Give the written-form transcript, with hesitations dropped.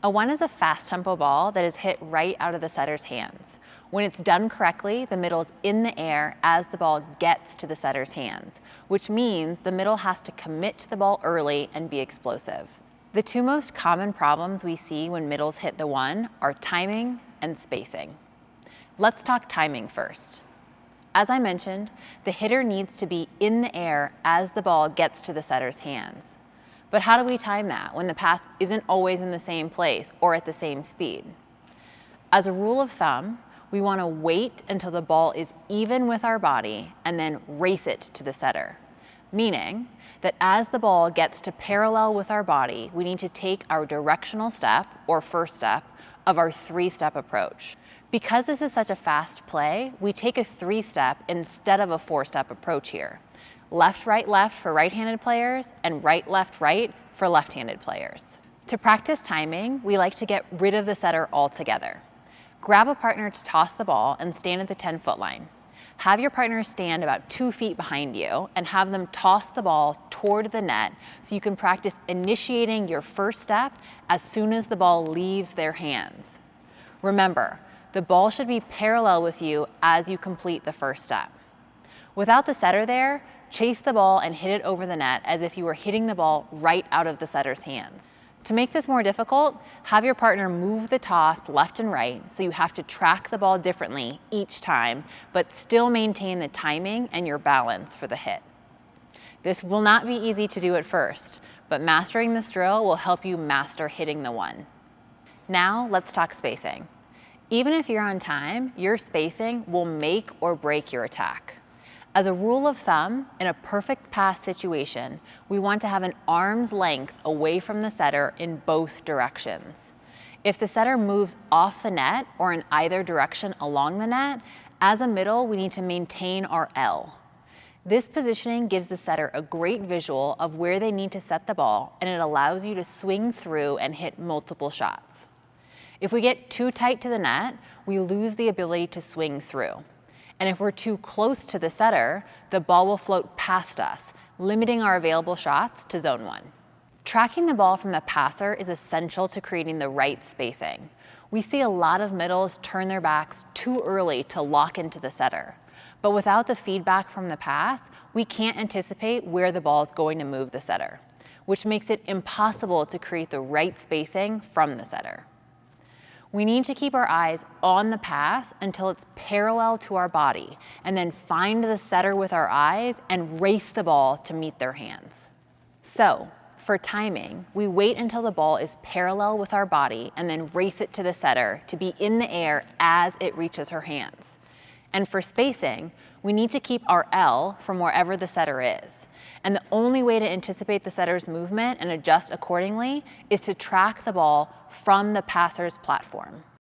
A one is a fast tempo ball that is hit right out of the setter's hands. When it's done correctly, the middle is in the air as the ball gets to the setter's hands, which means the middle has to commit to the ball early and be explosive. The two most common problems we see when middles hit the one are timing and spacing. Let's talk timing first. As I mentioned, the hitter needs to be in the air as the ball gets to the setter's hands. But how do we time that when the pass isn't always in the same place or at the same speed? As a rule of thumb, we want to wait until the ball is even with our body and then race it to the setter. Meaning that as the ball gets to parallel with our body, we need to take our directional step or first step of our three-step approach. Because this is such a fast play, we take a three-step instead of a four-step approach here. Left, left for right-handed players and right, right for left-handed players. To practice timing, we like to get rid of the setter altogether. Grab a partner to toss the ball and stand at the 10-foot line. Have your partner stand about 2 feet behind you and have them toss the ball toward the net so you can practice initiating your first step as soon as the ball leaves their hands. Remember, the ball should be parallel with you as you complete the first step. Without the setter there, chase the ball and hit it over the net as if you were hitting the ball right out of the setter's hands. To make this more difficult, have your partner move the toss left and right so you have to track the ball differently each time, but still maintain the timing and your balance for the hit. This will not be easy to do at first, but mastering this drill will help you master hitting the one. Now let's talk spacing. Even if you're on time, your spacing will make or break your attack. As a rule of thumb, in a perfect pass situation, we want to have an arm's length away from the setter in both directions. If the setter moves off the net or in either direction along the net, as a middle, we need to maintain our L. This positioning gives the setter a great visual of where they need to set the ball, and it allows you to swing through and hit multiple shots. If we get too tight to the net, we lose the ability to swing through. And if we're too close to the setter, the ball will float past us, limiting our available shots to zone one. Tracking the ball from the passer is essential to creating the right spacing. We see a lot of middles turn their backs too early to lock into the setter. But without the feedback from the pass, we can't anticipate where the ball is going to move the setter, which makes it impossible to create the right spacing from the setter. We need to keep our eyes on the pass until it's parallel to our body, and then find the setter with our eyes and race the ball to meet their hands. So, for timing, we wait until the ball is parallel with our body and then race it to the setter to be in the air as it reaches her hands. And for spacing, we need to keep our L from wherever the setter is. And the only way to anticipate the setter's movement and adjust accordingly is to track the ball from the passer's platform.